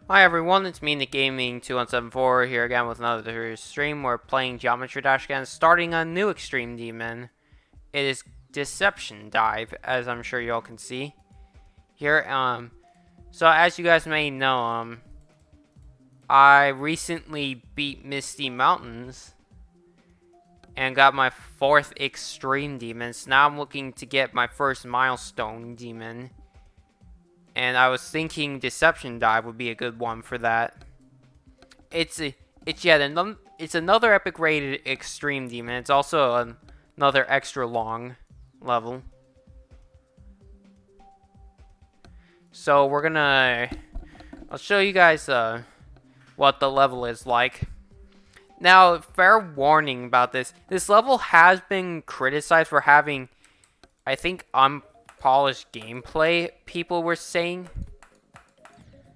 Hi everyone, it's me, Nick Gaming 2174 here again with another stream. We're playing Geometry Dash again, starting a new Extreme Demon. It is Deception Dive, as I'm sure y'all can see here. So as you guys may know, I recently beat Misty Mountains and got my 4th Extreme Demon. So now I'm looking to get my first Milestone Demon. And I was thinking Deception Dive would be a good one for that. It's another epic rated Extreme Demon. It's also another extra long level. So I'll show you guys what the level is like. Now, fair warning about this. This level has been criticized for having, I think, unpolished gameplay, people were saying.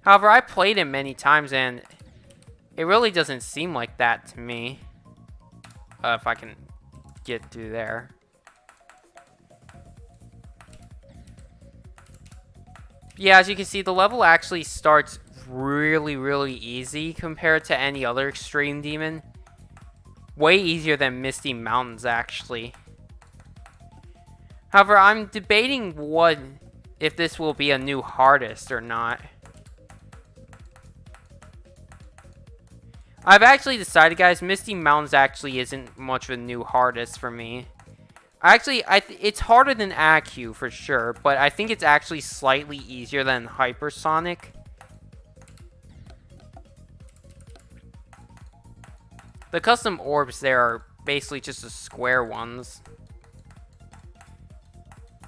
However, I played it many times and it really doesn't seem like that to me. If I can get through there. Yeah, as you can see, the level actually starts really easy compared to any other Extreme Demon. Way easier than Misty Mountains, actually. However, I'm debating if this will be a new hardest or not. I've actually decided, guys, Misty Mountains actually isn't much of a new hardest for me. It's harder than AQ for sure, but I think it's actually slightly easier than Hypersonic. The custom orbs there are basically just the square ones.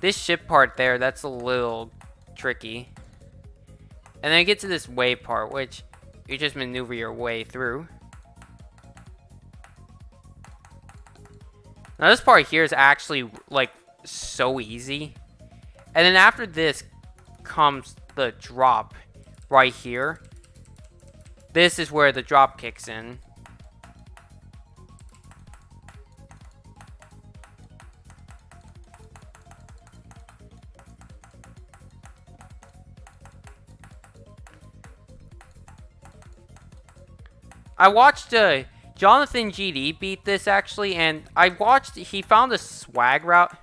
This ship part there, that's a little tricky. And then you get to this wave part, which you just maneuver your way through. Now this part here is actually, like, so easy. And then after this comes the drop right here. This is where the drop kicks in. I watched Jonathan GD beat this actually, and he found a swag route.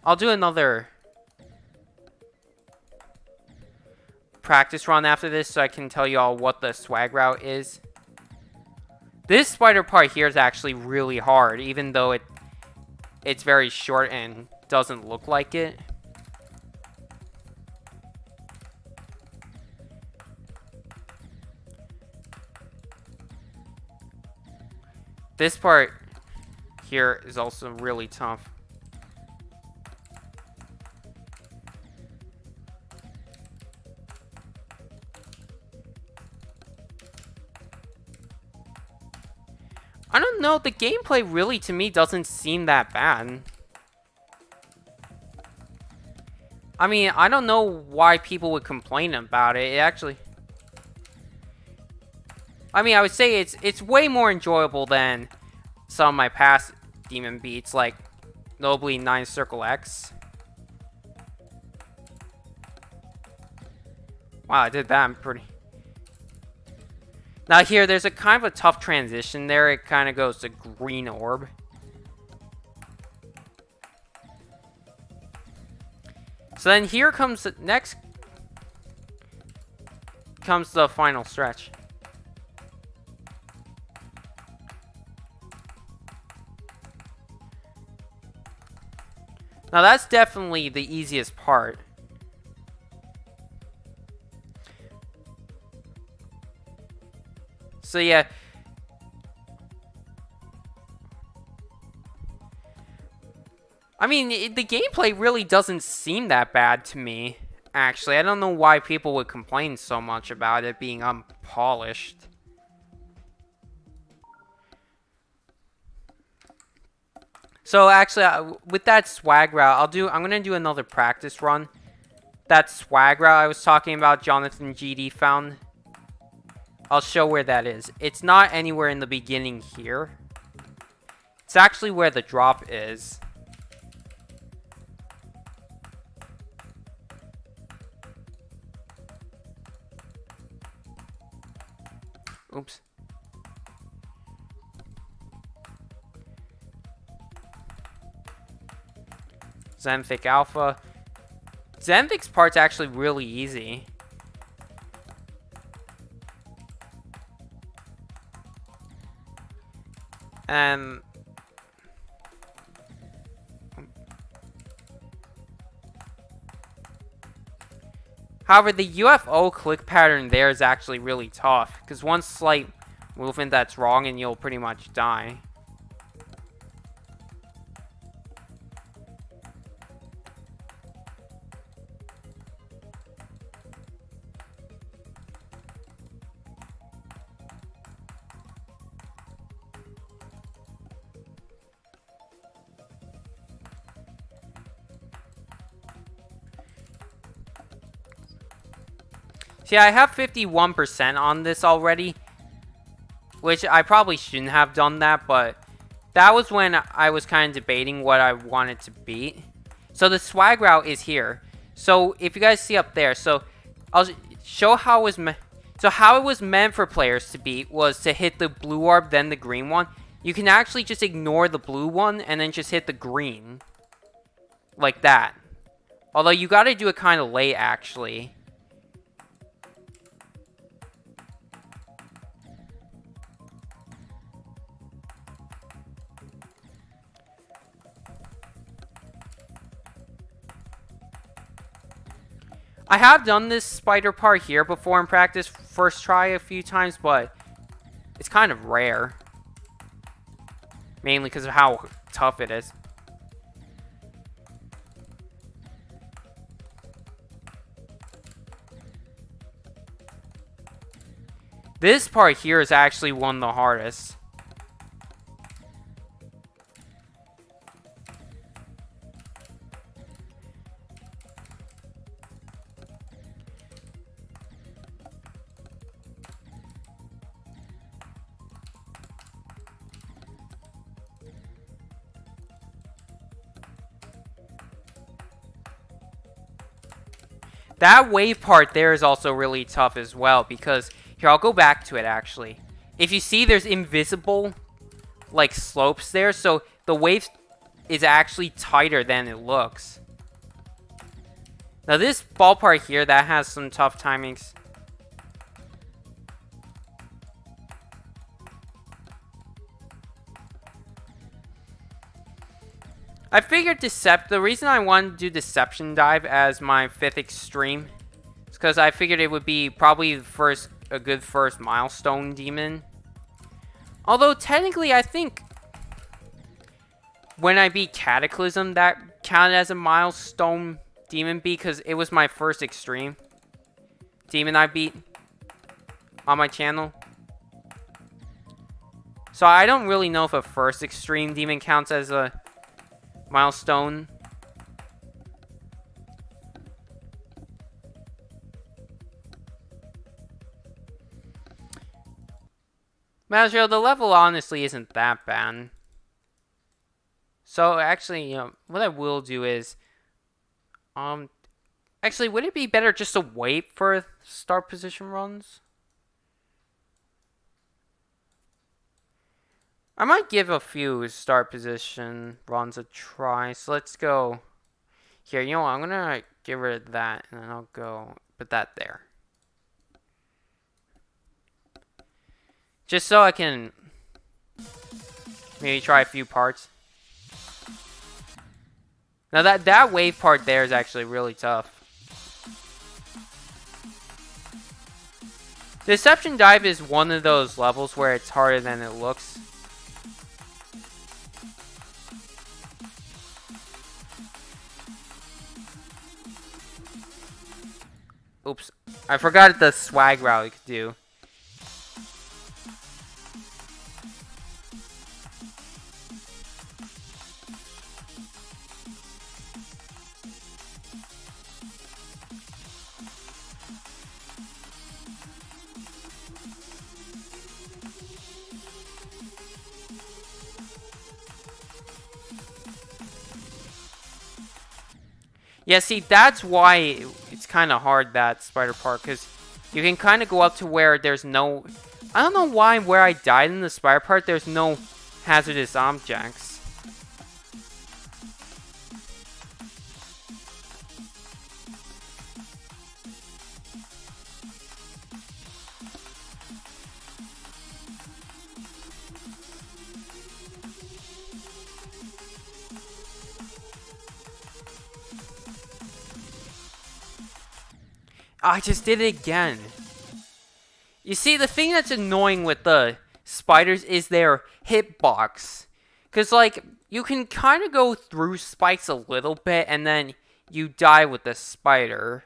I'll do another practice run after this so I can tell y'all what the swag route is. This spider part here is actually really hard, even though it's very short and doesn't look like it. This part here is also really tough. I don't know, the gameplay really to me doesn't seem that bad. I mean, I don't know why people would complain about it. I mean, I would say it's way more enjoyable than some of my past demon beats, like notably 9 Circle X. Wow, I did that. I'm pretty. Now here, there's a kind of a tough transition there. It kind of goes to green orb. So then here comes the next. Comes the final stretch. Now that's definitely the easiest part. So yeah. I mean, the gameplay really doesn't seem that bad to me, actually. I don't know why people would complain so much about it being unpolished. So actually, with that swag route, I'm gonna do another practice run. That swag route I was talking about, Jonathan GD found. I'll show where that is. It's not anywhere in the beginning here. It's actually where the drop is. Oops. Xanthic Alpha. Xanthic's part's actually really easy. And however, the UFO click pattern there is actually really tough, because one slight movement that's wrong and you'll pretty much die. See, I have 51% on this already, which I probably shouldn't have done that, but that was when I was kind of debating what I wanted to beat. So the swag route is here. So if you guys see up there, so I'll show how it was how it was meant for players to beat was to hit the blue orb, then the green one. You can actually just ignore the blue one and then just hit the green. Like that. Although you gotta do it kind of late, actually. I have done this spider part here before in practice, first try a few times, but it's kind of rare. Mainly because of how tough it is. This part here is actually one of the hardest. That wave part there is also really tough as well, because here, I'll go back to it actually. If you see, there's invisible like slopes there, so the wave is actually tighter than it looks. Now this ball part here, that has some tough timings. I figured the reason I wanted to do Deception Dive as my 5th extreme is because I figured it would be probably a good first milestone demon. Although technically I think when I beat Cataclysm, that counted as a milestone demon because it was my first extreme demon I beat on my channel. So I don't really know if a first extreme demon counts as a milestone. Mazriel, the level honestly isn't that bad. So actually, you know, what I will do is, actually, would it be better just to wait for start position runs? I might give a few start position runs a try. So let's go here. You know what? I'm going to get rid of that. And then I'll go put that there. Just so I can maybe try a few parts. Now that wave part there is actually really tough. Deception Dive is one of those levels where it's harder than it looks. Oops. I forgot the swag route you could do. Yeah, see, that's why it's kind of hard, that spider part, because you can kind of go up to where there's no, I don't know why where I died in the spider part, there's no hazardous objects. I just did it again. You see, the thing that's annoying with the spiders is their hitbox. Because, like, you can kind of go through spikes a little bit, and then you die with the spider.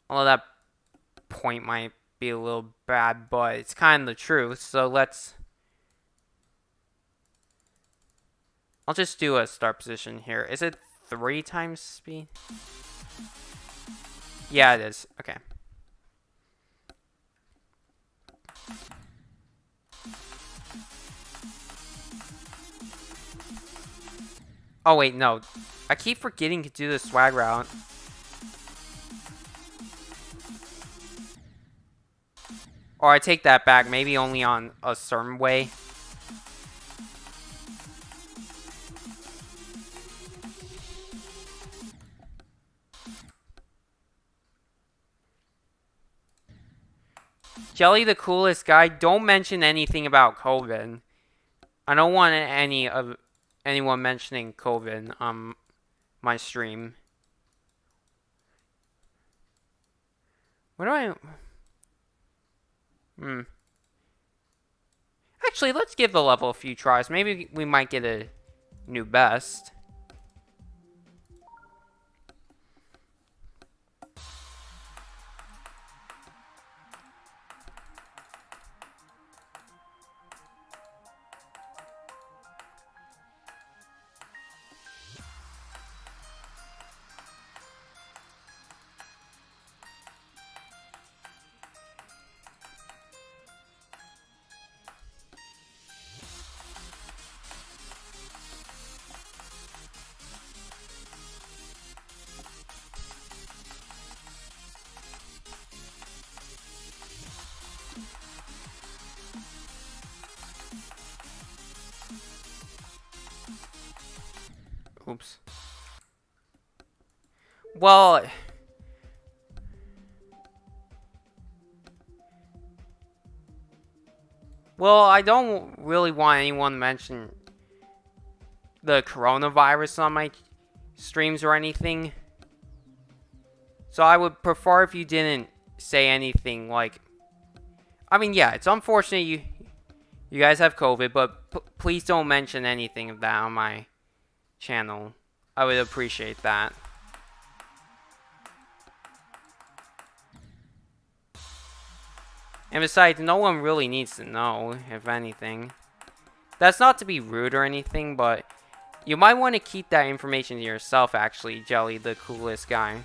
Although that point might be a little bad, but it's kind of the truth. So let's... I'll just do a start position here. Is it 3 times speed? Yeah, it is. Okay. Oh, wait, no. I keep forgetting to do the swag route. Or I take that back. Maybe only on a certain way. Jelly the coolest guy, don't mention anything about COVID. I don't want anyone mentioning COVID on my stream. What do I... Actually, let's give the level a few tries. Maybe we might get a new best. Oops. Well... Well, I don't really want anyone to mention the coronavirus on my streams or anything. So I would prefer if you didn't say anything like... I mean, yeah, it's unfortunate you guys have COVID, but please don't mention anything of that on my channel. I would appreciate that. And besides, no one really needs to know, if anything. That's not to be rude or anything, but you might want to keep that information to yourself, actually, Jelly, the coolest guy.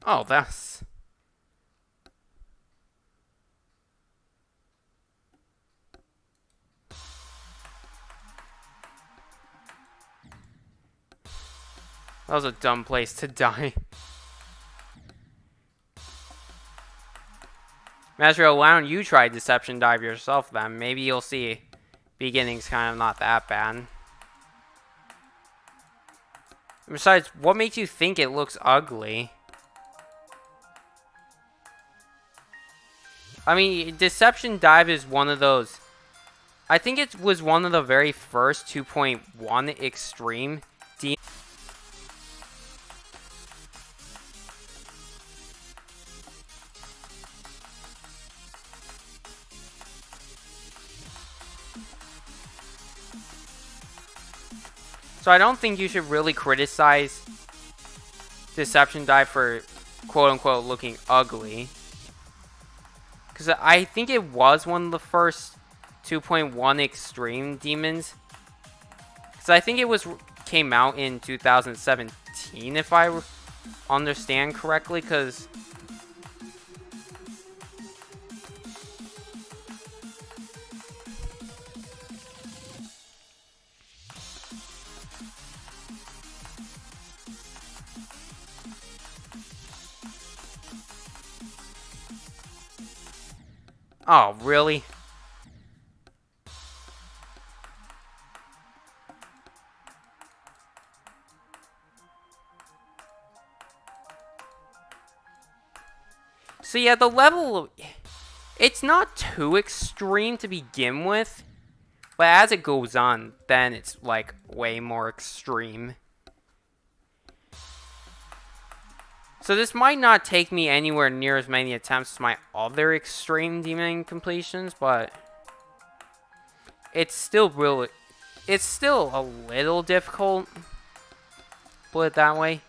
Oh, that's... That was a dumb place to die. Mazrio, why don't you try Deception Dive yourself then? Maybe you'll see beginning's kind of not that bad. Besides, what makes you think it looks ugly? I mean, Deception Dive is one of those... I think it was one of the very first 2.1 Extreme. So I don't think you should really criticize Deception Dive for quote-unquote looking ugly. Because I think it was one of the first 2.1 Extreme demons. Because I think it came out in 2017, if I understand correctly. Because oh, really? So yeah, the level, it's not too extreme to begin with, but as it goes on, then it's like way more extreme. So this might not take me anywhere near as many attempts as my other extreme demon completions, but it's still a little difficult, put it that way.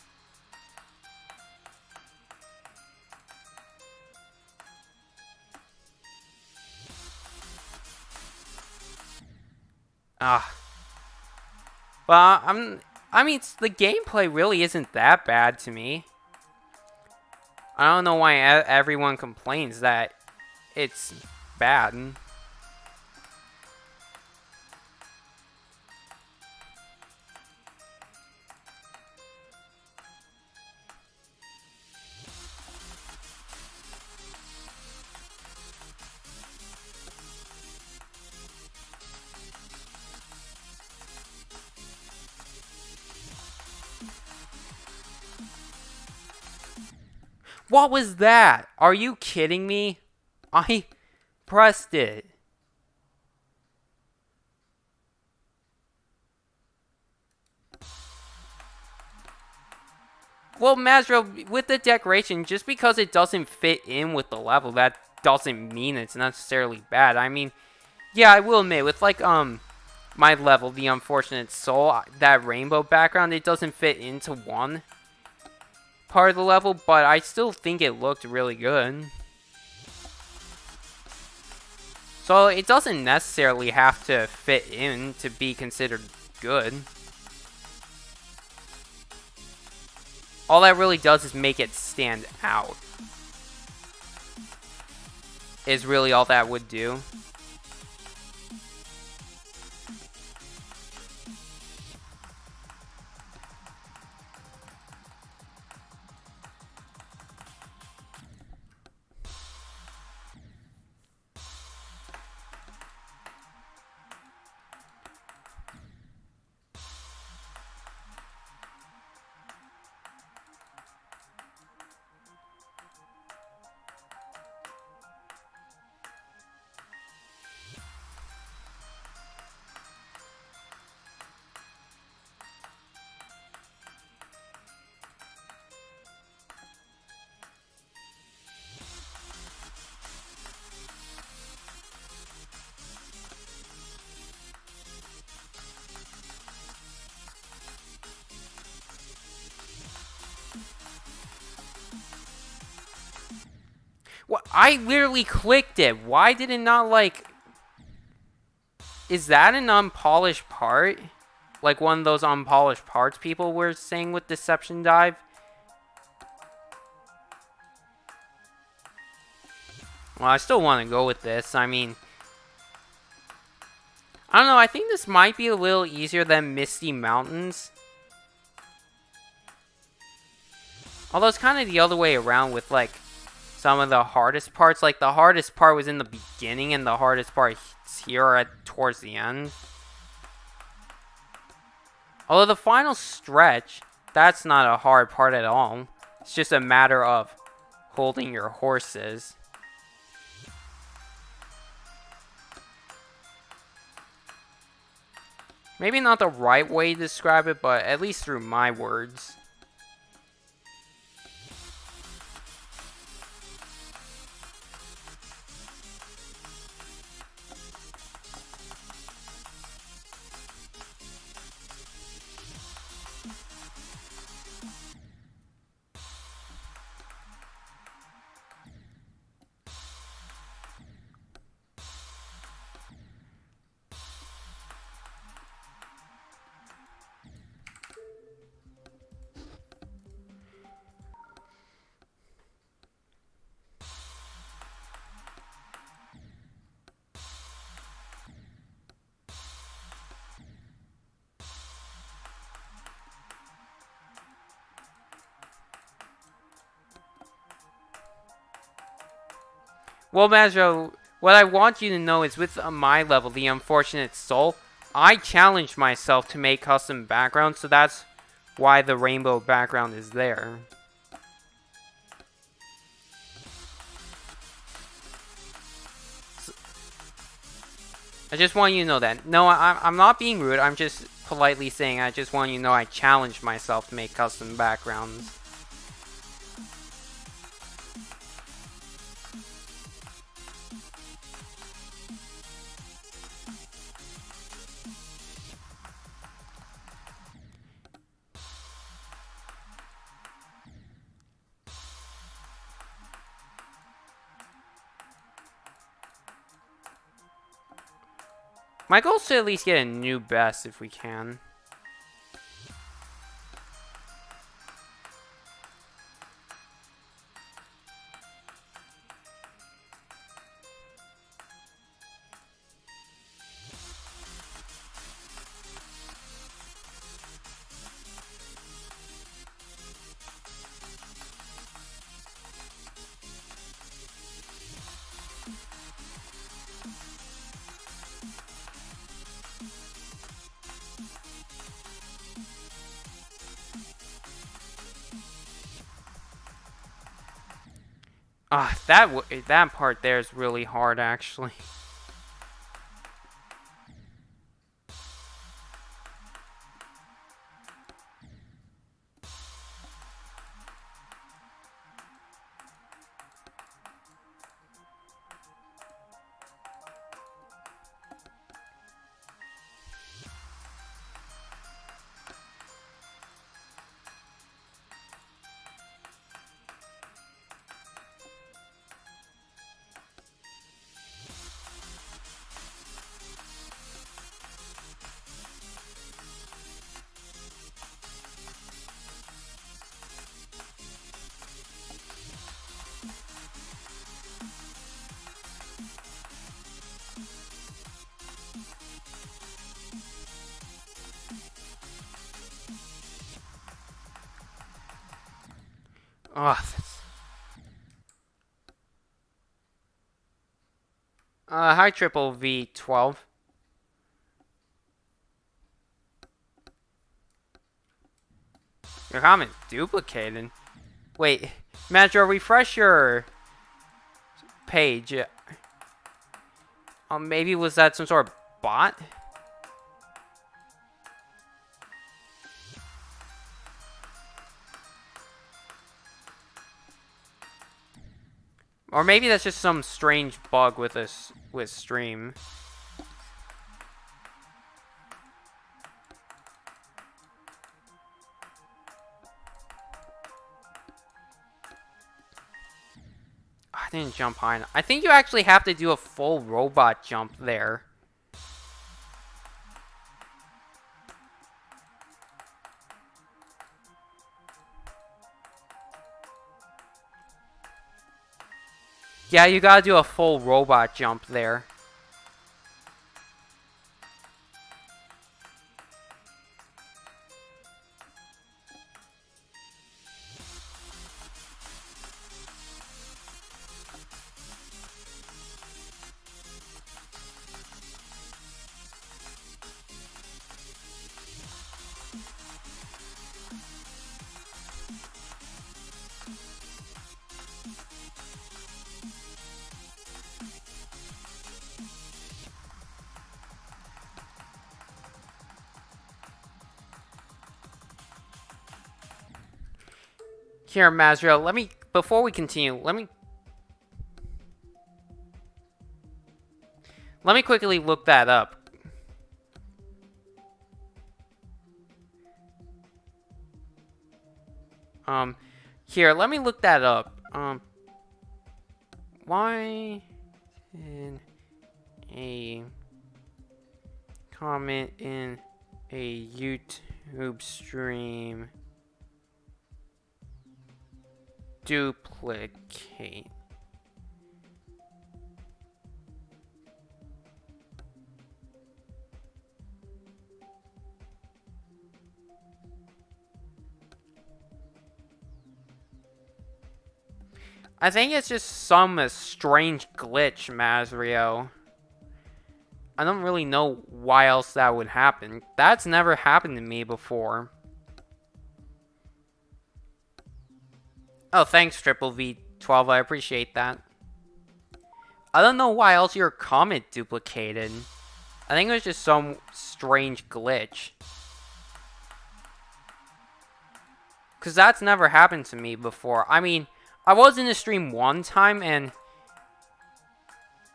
But I mean, the gameplay really isn't that bad to me. I don't know why everyone complains that it's bad. What was that? Are you kidding me? I pressed it. Well, Mazro, with the decoration, just because it doesn't fit in with the level, that doesn't mean it's necessarily bad. I mean, yeah, I will admit, with like, my level, the Unfortunate Soul, that rainbow background, it doesn't fit into one part of the level, but I still think it looked really good. So it doesn't necessarily have to fit in to be considered good. All that really does is make it stand out. Is really all that would do. What? I literally clicked it. Why did it not, like... Is that an unpolished part? Like one of those unpolished parts people were saying with Deception Dive? Well, I still want to go with this. I mean... I don't know. I think this might be a little easier than Misty Mountains. Although it's kind of the other way around with, like... some of the hardest parts. Like, the hardest part was in the beginning, and the hardest part here towards the end. Although the final stretch, that's not a hard part at all. It's just a matter of holding your horses. Maybe not the right way to describe it, but at least through my words. Well, Mazro, what I want you to know is with my level, the Unfortunate Soul, I challenged myself to make custom backgrounds, so that's why the rainbow background is there. I just want you to know that. No, I'm not being rude. I'm just politely saying I just want you to know I challenged myself to make custom backgrounds. My goal is to at least get a new best if we can. Ah, that part there is really hard, actually. Ah, hi Triple V12. Your comment duplicated. Wait, Major, refresh your page. Maybe was that some sort of bot? Or maybe that's just some strange bug with us with stream. I didn't jump high enough. I think you actually have to do a full robot jump there. Yeah, you gotta do a full robot jump there. Here, Mazriel, before we continue, let me quickly look that up. Here, let me look that up. Why did a comment in a YouTube stream duplicate? I think it's just some strange glitch, Mazrio. I don't really know why else that would happen. That's never happened to me before. Oh, thanks, Triple V12. I appreciate that. I don't know why else your comment duplicated. I think it was just some strange glitch. Because that's never happened to me before. I mean, I was in the stream one time, and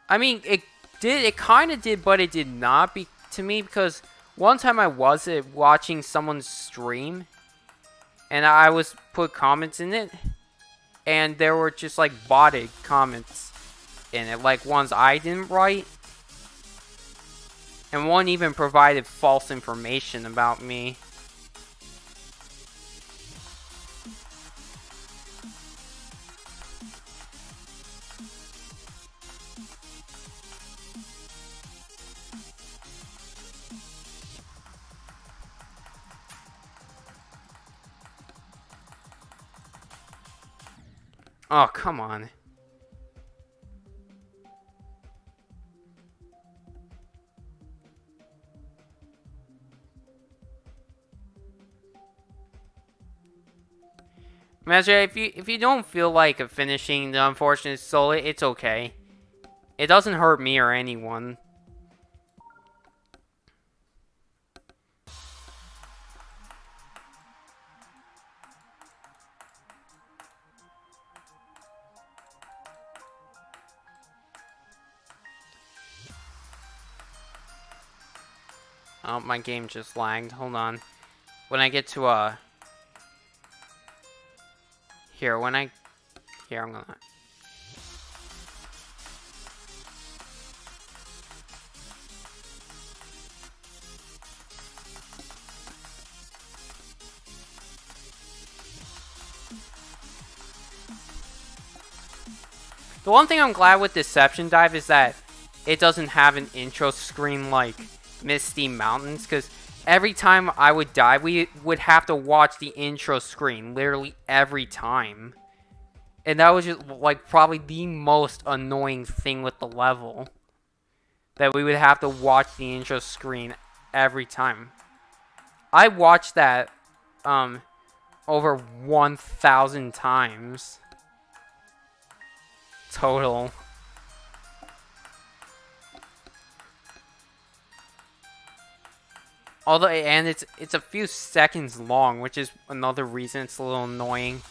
I mean, it kind of did, but it did not to me, because one time I was watching someone's stream, and I was put comments in it, and there were just like botted comments in it, like ones I didn't write, and one even provided false information about me. Oh, come on. Master, if you don't feel like finishing the Unfortunate Soul, it's okay. It doesn't hurt me or anyone. Oh, my game just lagged. Hold on. When I get to, Here, I'm gonna... The one thing I'm glad with Deception Dive is that it doesn't have an intro screen like Misty Mountains, because every time I would die, we would have to watch the intro screen literally every time. And that was just like probably the most annoying thing with the level. That we would have to watch the intro screen every time. I watched that over 1,000 times. Total. Although, and it's a few seconds long, which is another reason it's a little annoying.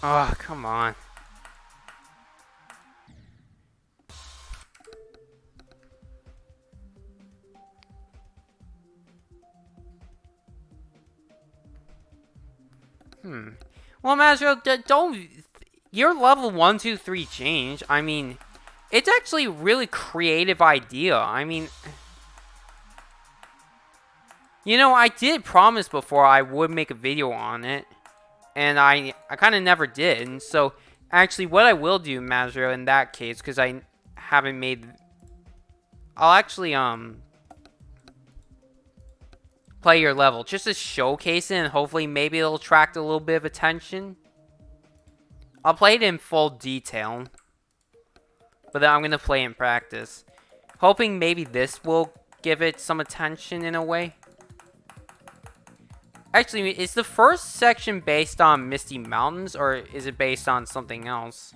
Oh, come on. Well, Mazro, don't... Your level 1, 2, 3 change. I mean, it's actually a really creative idea. I mean... You know, I did promise before I would make a video on it. And I kind of never did. And so, actually, what I will do, Mazro, in that case, because I haven't made... I'll actually, play your level, just to showcase it, and hopefully maybe it'll attract a little bit of attention. I'll play it in full detail. But then I'm going to play in practice. Hoping maybe this will give it some attention in a way. Actually, is the first section based on Misty Mountains, or is it based on something else?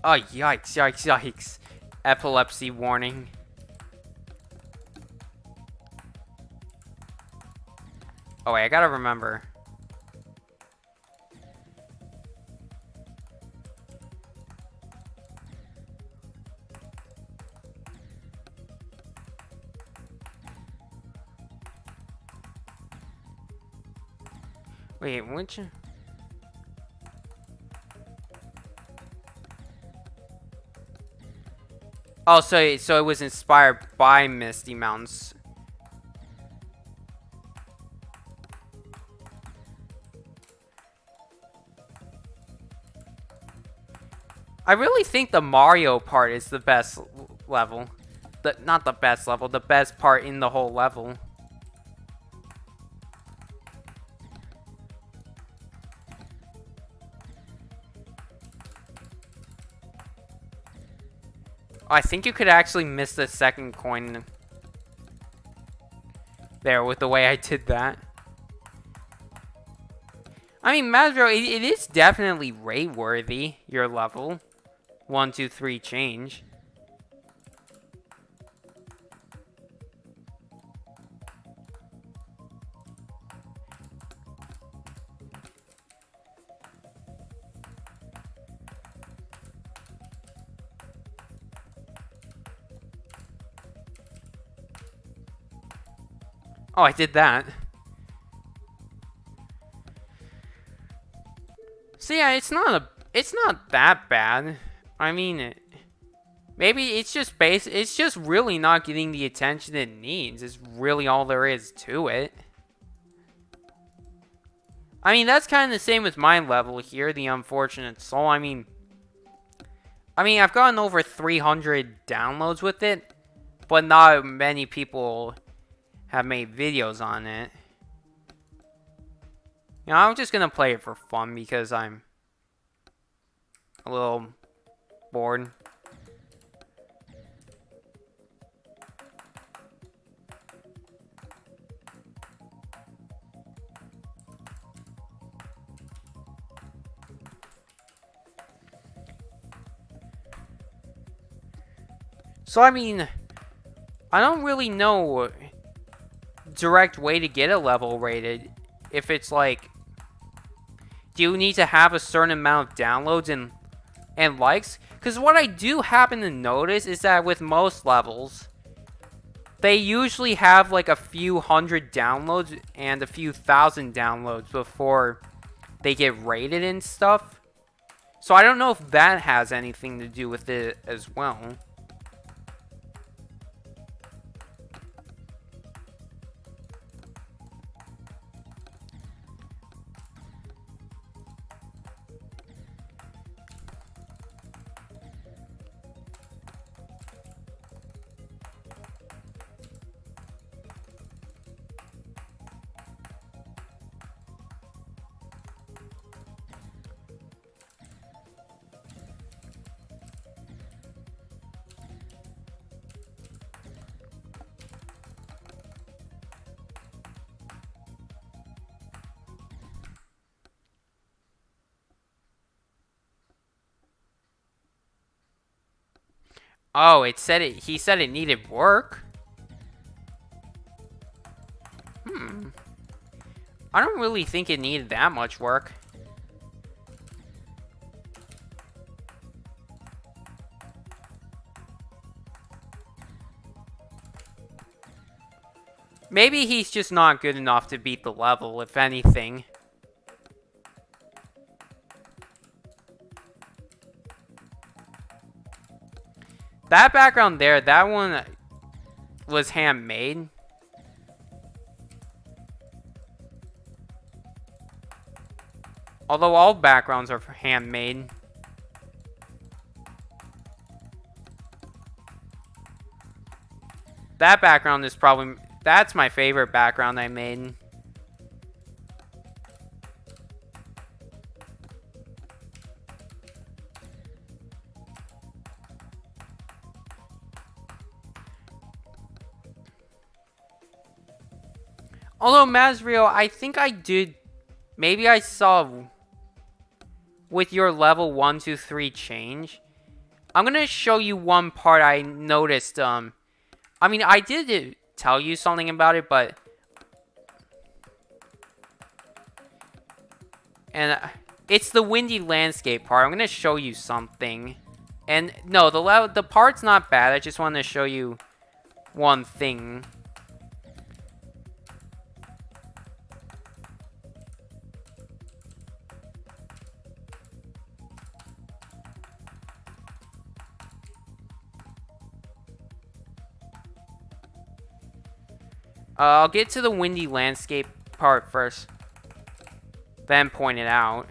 Oh, yikes, yikes, yikes. Epilepsy warning. Oh, wait, I gotta remember. Wait, which... Oh, so it was inspired by Misty Mountains. I really think the Mario part is the best level. Not the best level, the best part in the whole level. I think you could actually miss the second coin there with the way I did that. I mean, Masbro, it is definitely rate-worthy, your level. 1, 2, 3 change. Oh, I did that. So yeah, it's not that bad. I mean, maybe it's just really not getting the attention it needs. It's really all there is to it. I mean, that's kind of the same with my level here, the Unfortunate Soul. I mean, I've gotten over 300 downloads with it, but not many people have made videos on it. You know, I'm just gonna play it for fun because I'm a little bored. So, I mean, I don't really know direct way to get a level rated. If it's like, do you need to have a certain amount of downloads and likes? Because what I do happen to notice is that with most levels, they usually have like a few hundred downloads and a few thousand downloads before they get rated and stuff. So I don't know if that has anything to do with it as well. Oh, he said it needed work. I don't really think it needed that much work. Maybe he's just not good enough to beat the level, if anything. That background there, that one was handmade. Although all backgrounds are handmade. That background is probably... That's my favorite background I made. Although, Mazrio, I think I did... Maybe I saw... With your level 1, 2, 3 change, I'm gonna show you one part I noticed. I mean, I did tell you something about it, but it's the windy landscape part. I'm gonna show you something. And no, the part's not bad. I just want to show you one thing. I'll get to the windy landscape part first, then point it out.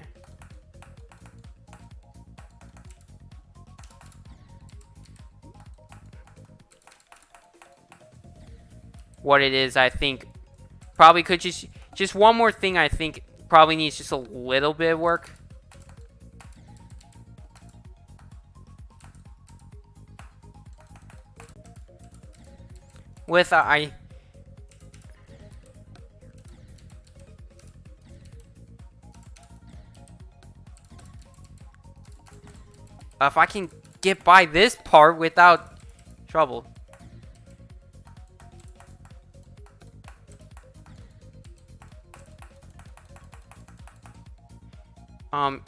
What it is, I think, probably could just one more thing. I think probably needs just a little bit of work. With if I can get by this part without trouble.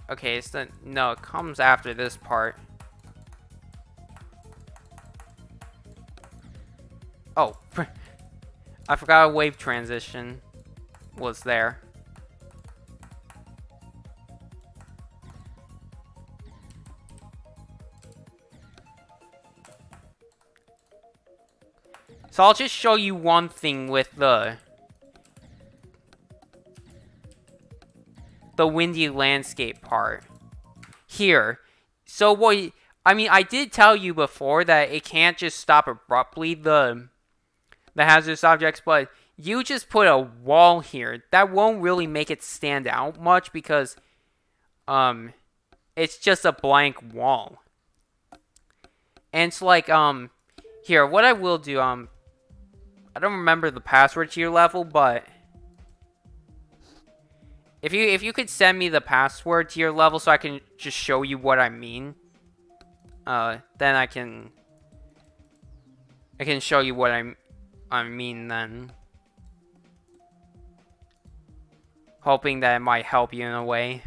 Okay, no, it comes after this part. Oh, I forgot a wave transition was there. So I'll just show you one thing with the windy landscape part here. So what I mean, I did tell you before that it can't just stop abruptly, the hazardous objects, but you just put a wall here. That won't really make it stand out much because it's just a blank wall. And it's like here, what I will do, I don't remember the password to your level, but if you could send me the password to your level so I can just show you what I mean, then I can show you what I mean then. Hoping that it might help you in a way.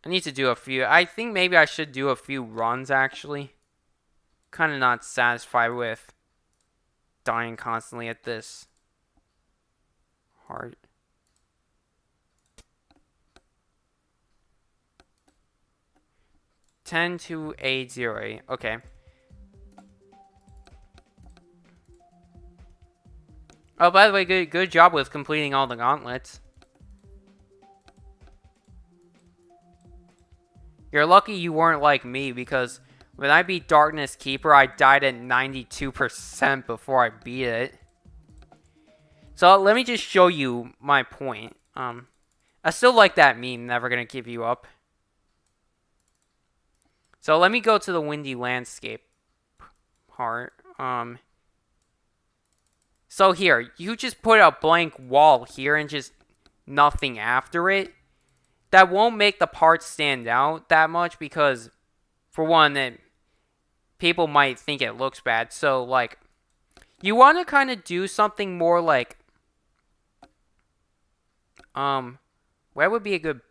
I need to do a few. I think maybe I should do a few runs actually. Kind of not satisfied with dying constantly at this hard. Ten to 808. Okay. Oh, by the way, good job with completing all the gauntlets. You're lucky you weren't like me, because when I beat Darkness Keeper, I died at 92% before I beat it. So let me just show you my point. I still like that meme, never gonna give you up. So let me go to the windy landscape part. So here, you just put a blank wall here and just nothing after it. That won't make the part stand out that much because, for one, people might think it looks bad. So, like, you want to kind of do something more like, where would be a good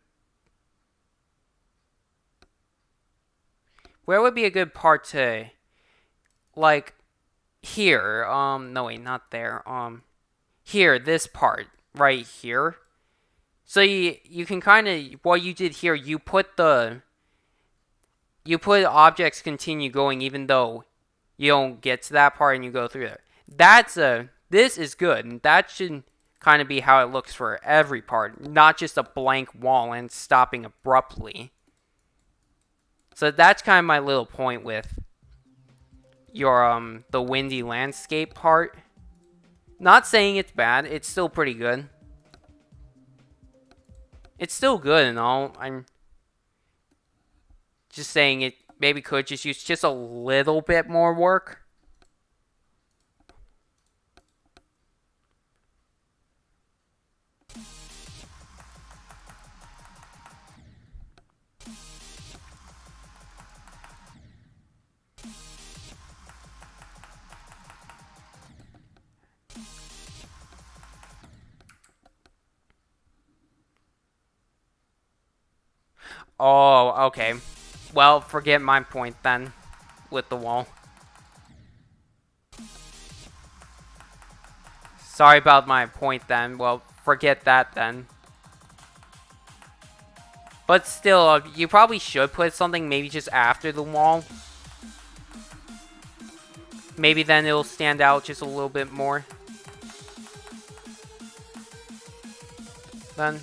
part to, like, here, no wait, not there, here, this part, right here. So you can kind of, what you did here, you put objects continue going even though you don't get to that part and you go through there. This is good, and that should kind of be how it looks for every part, not just a blank wall and stopping abruptly. So that's kind of my little point with your the windy landscape part. Not saying it's bad, it's still pretty good. It's still good and all. I'm just saying it maybe could just use just a little bit more work. Oh, okay. Well, forget my point then with the wall. Sorry about my point then. Well, forget that then. But still, you probably should put something maybe just after the wall. Maybe then it'll stand out just a little bit more. Then.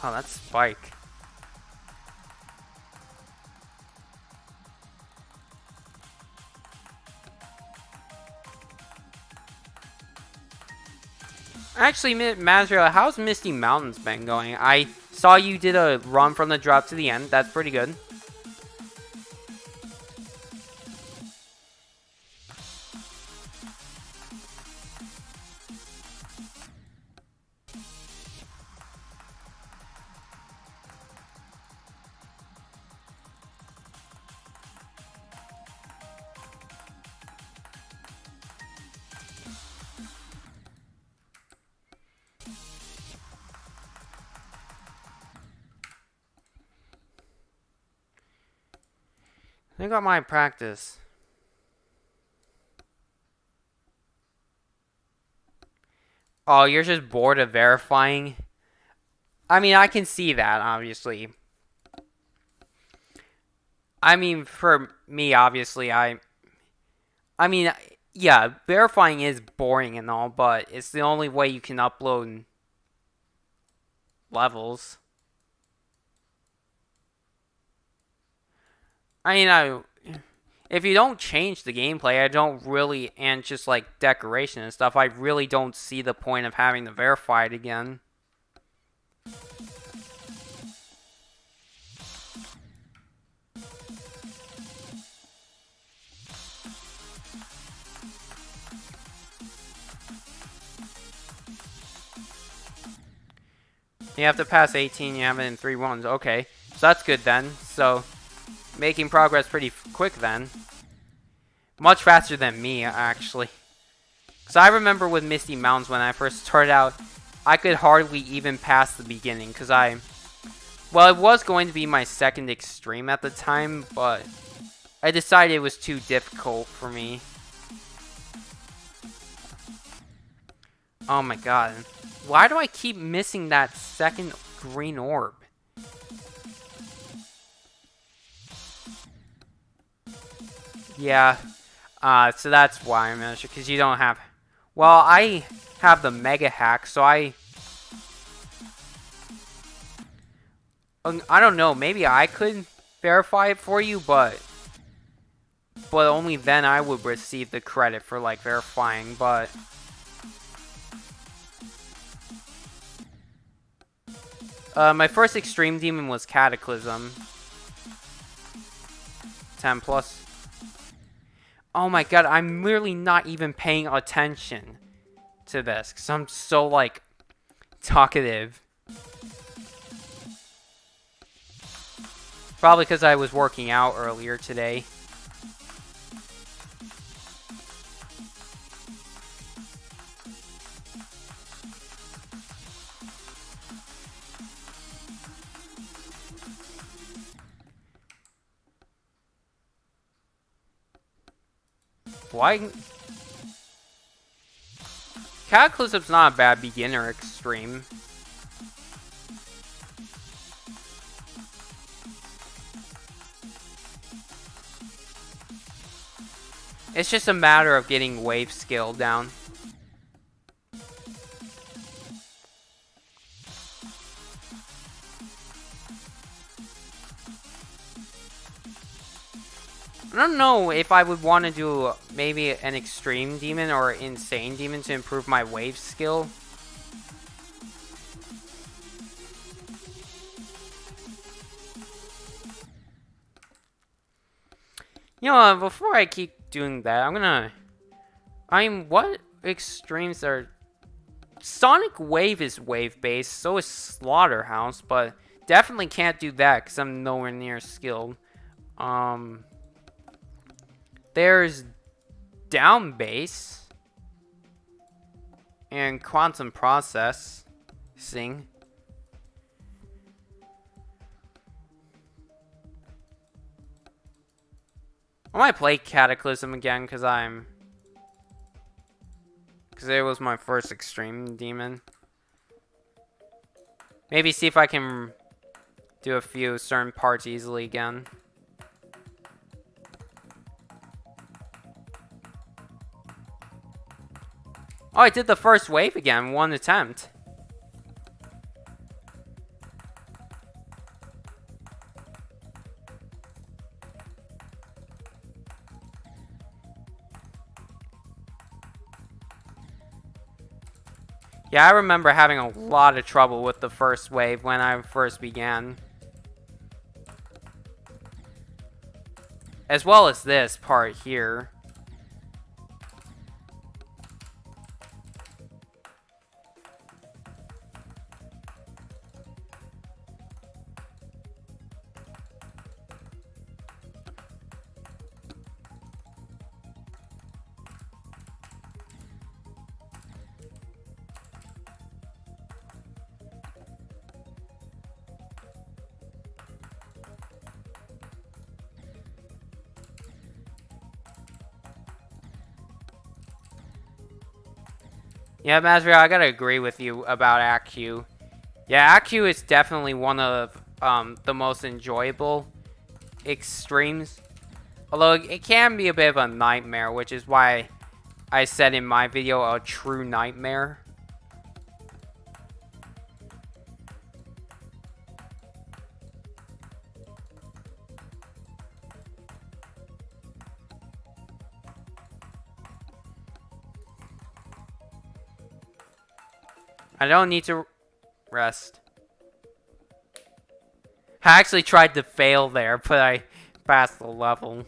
Oh, that's Spike. Actually, Mazriel, how's Misty Mountains been going? I saw you did a run from the drop to the end. That's pretty good. I got my practice. Oh, you're just bored of verifying? I mean, I can see that, obviously. I mean, for me, obviously, I mean, yeah, verifying is boring and all, but it's the only way you can upload levels. I mean, if you don't change the gameplay, I don't really, and just like decoration and stuff, I really don't see the point of having to verify it again. You have to pass 18, you have it in 3 runs. Okay, so that's good then. So, making progress pretty quick then. Much faster than me, actually. Because I remember with Misty Mountains when I first started out, I could hardly even pass the beginning. Because well, it was going to be my second extreme at the time, but I decided it was too difficult for me. Oh my god. Why do I keep missing that second green orb? Yeah. So that's why I'm not sure, because you don't have... Well, I have the mega hack, so I don't know, maybe I could verify it for you, but only then I would receive the credit for, like, verifying, but... my first extreme demon was Cataclysm. 10 plus. Oh my god, I'm literally not even paying attention to this, because I'm so, like, talkative. Probably because I was working out earlier today. Why? Cataclysm's not a bad beginner extreme. It's just a matter of getting wave skill down. I don't know if I would want to do maybe an extreme demon or insane demon to improve my wave skill. You know, before I keep doing that, what extremes are... Sonic Wave is wave-based, so is Slaughterhouse, but definitely can't do that because I'm nowhere near skilled. There's Down Bass and Quantum Processing. I might play Cataclysm again because it was my first extreme demon. Maybe see if I can do a few certain parts easily again. Oh, I did the first wave again, one attempt. Yeah, I remember having a lot of trouble with the first wave when I first began. As well as this part here. Yeah, Mazriel, I gotta agree with you about ACU. Yeah, ACU is definitely one of the most enjoyable extremes. Although it can be a bit of a nightmare, which is why I said in my video a true nightmare. I don't need to rest. I actually tried to fail there, but I passed the level.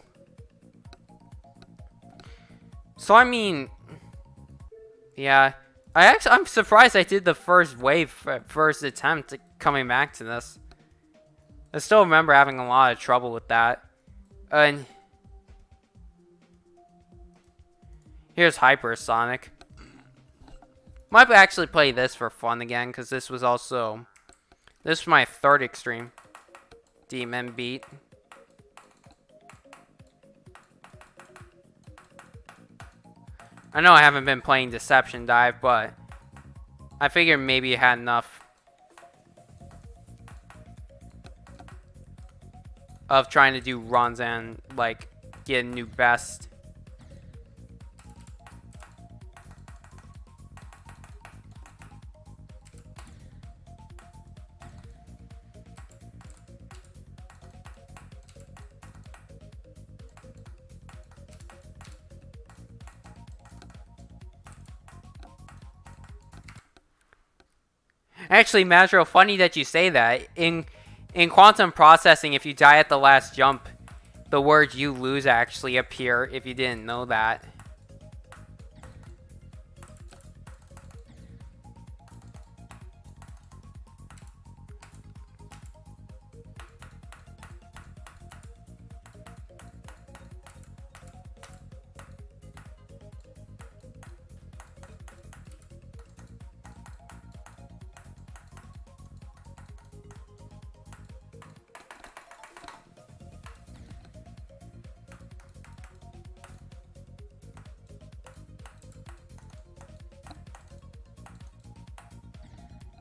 So I mean, yeah, I'm surprised I did the first wave, first attempt coming back to this. I still remember having a lot of trouble with that. And here's Hypersonic. Might actually play this for fun again, because this was my third extreme demon beat. I know I haven't been playing Deception Dive, but I figured maybe you had enough of trying to do runs and, like, get a new best. Actually, Mazro, funny that you say that. In quantum processing, if you die at the last jump, the words "you lose" actually appear if you didn't know that.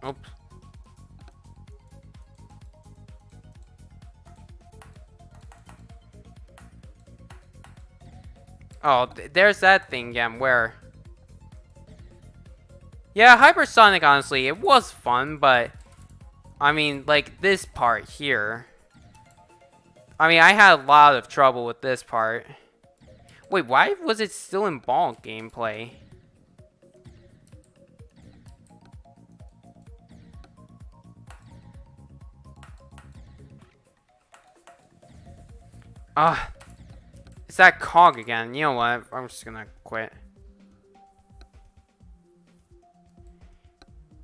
Oops. Oh, there's that thing again where... Yeah, Hypersonic, honestly, it was fun, but... I mean, like, this part here... I mean, I had a lot of trouble with this part. Wait, why was it still in ball gameplay? It's that cog again. You know what? I'm just gonna quit.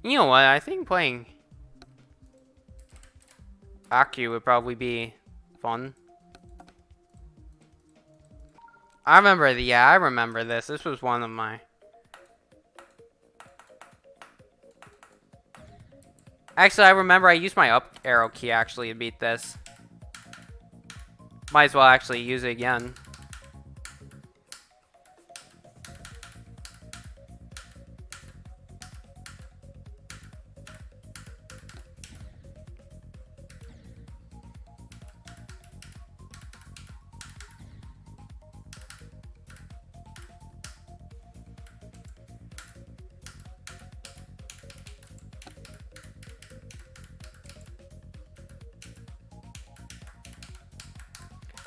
You know what? I think playing Aku would probably be fun. I remember this. This was one of my... Actually, I remember I used my up arrow key actually to beat this. Might as well actually use it again.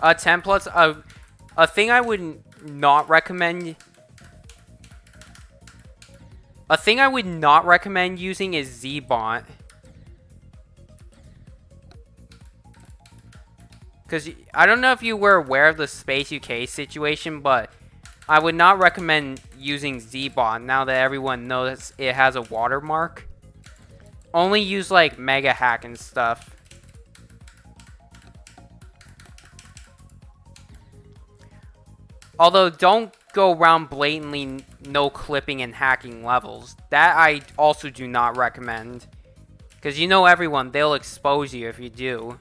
Templates, a thing I would not recommend... A thing I would not recommend using is Z-Bot. Because I don't know if you were aware of the Space UK situation, but I would not recommend using Z-Bot now that everyone knows it has a watermark. Only use like Mega Hack and stuff. Although, don't go around blatantly no clipping and hacking levels. That I also do not recommend. Because you know everyone, they'll expose you if you do.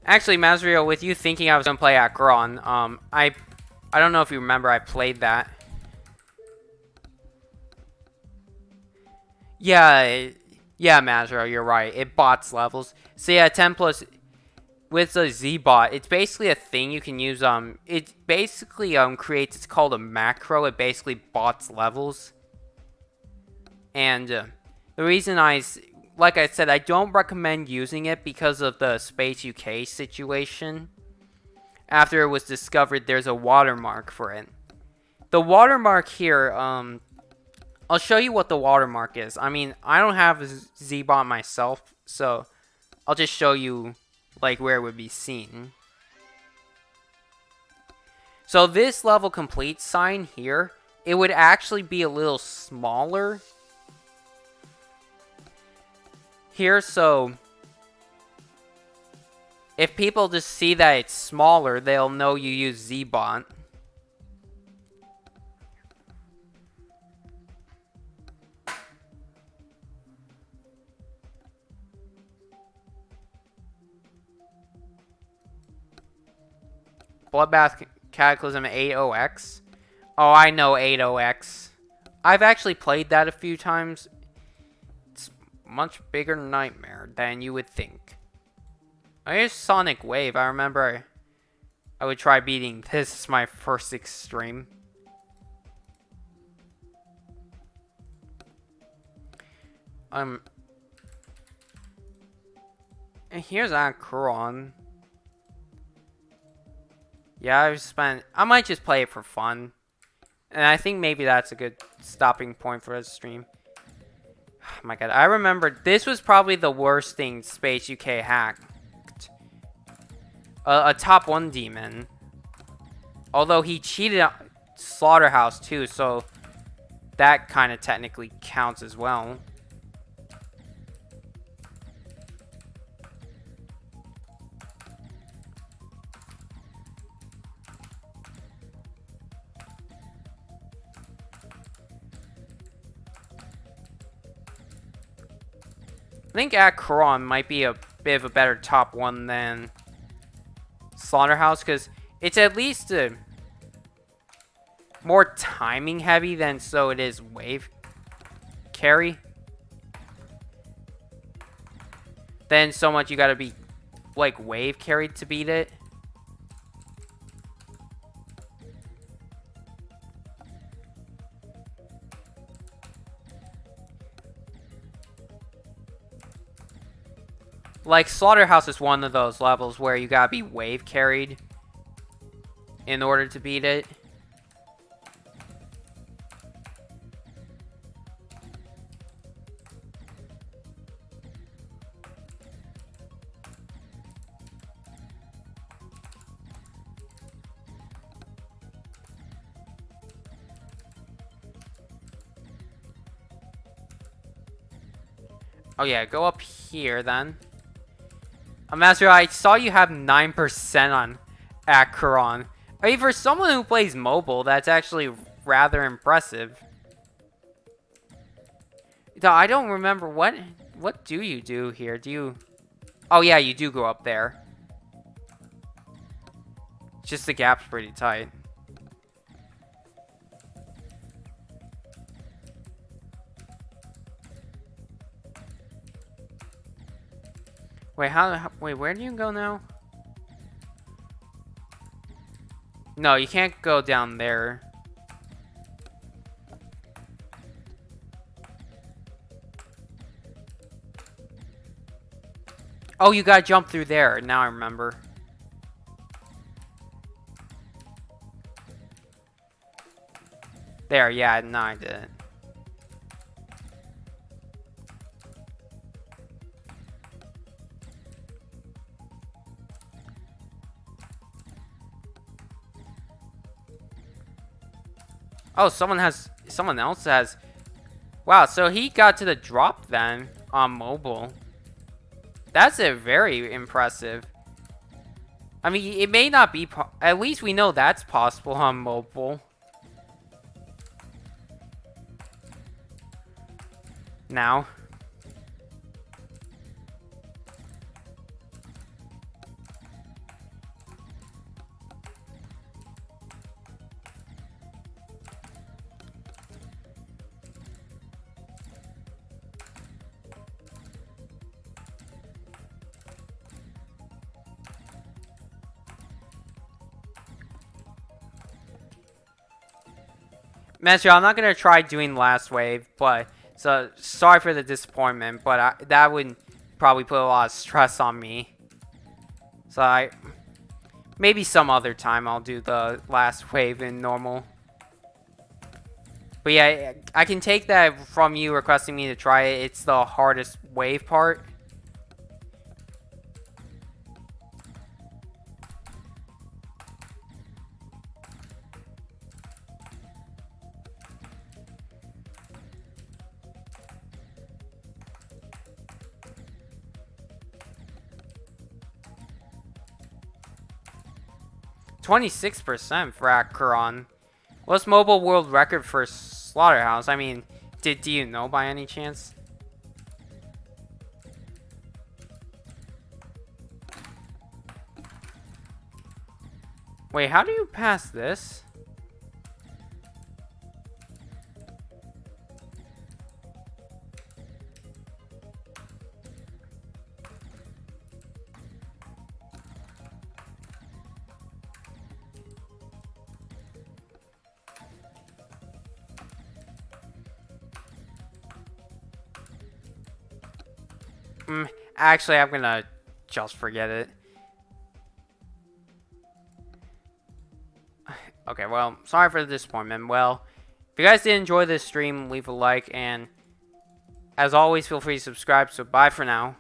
Actually, Mazriel, with you thinking I was going to play Akron, I don't know if you remember, I played that. Yeah, Mazro, you're right. It bots levels. So yeah, 10 plus with the Z-bot, it's basically a thing you can use. It basically creates. It's called a macro. It basically bots levels. And the reason like I said, I don't recommend using it because of the Space UK situation. After it was discovered, there's a watermark for it. The watermark here, I'll show you what the watermark is. I mean, I don't have a Z-Bot myself, so I'll just show you like where it would be seen. So this level complete sign here, it would actually be a little smaller here, so if people just see that it's smaller, they'll know you use Z-Bot. Bloodbath Cataclysm 80X. Oh, I know 80X. I've actually played that a few times. It's a much bigger nightmare than you would think. Here's Sonic Wave. I remember I would try beating this. This is my first extreme. And here's Akron. Yeah, I might just play it for fun. And I think maybe that's a good stopping point for a stream. Oh my god, I remember this was probably the worst thing Space UK hacked. A top 1 demon. Although he cheated on Slaughterhouse too, so that kind of technically counts as well. I think Akron might be a bit of a better top 1 than Slaughterhouse, because it's at least more timing heavy than so it is wave carry. Then so much you gotta be like wave carried to beat it. Like, Slaughterhouse is one of those levels where you gotta be wave carried in order to beat it. Oh yeah, go up here then. Master, I saw you have 9% on Acheron. I mean, for someone who plays mobile, that's actually rather impressive. Though I don't remember what do you do here? Do you? Oh yeah, you do go up there. Just the gap's pretty tight. Wait, wait, where do you go now? No, you can't go down there. Oh, you gotta jump through there. Now I remember. There, yeah, no, I didn't. Oh, someone else has. Wow, so he got to the drop then on mobile. That's a very impressive. I mean, it may not be. At least we know that's possible on mobile. Now. Master, I'm not gonna try doing last wave, but so sorry for the disappointment, but that would probably put a lot of stress on me. So maybe some other time I'll do the last wave in normal. But yeah, I can take that from you requesting me to try it. It's the hardest wave part. %26% for Acheron. What's mobile world record for Slaughterhouse? I mean, do you know by any chance? Wait, how do you pass this? Actually, I'm gonna just forget it. Okay, well, sorry for the disappointment. Well, if you guys did enjoy this stream, leave a like, and as always, feel free to subscribe. So, bye for now.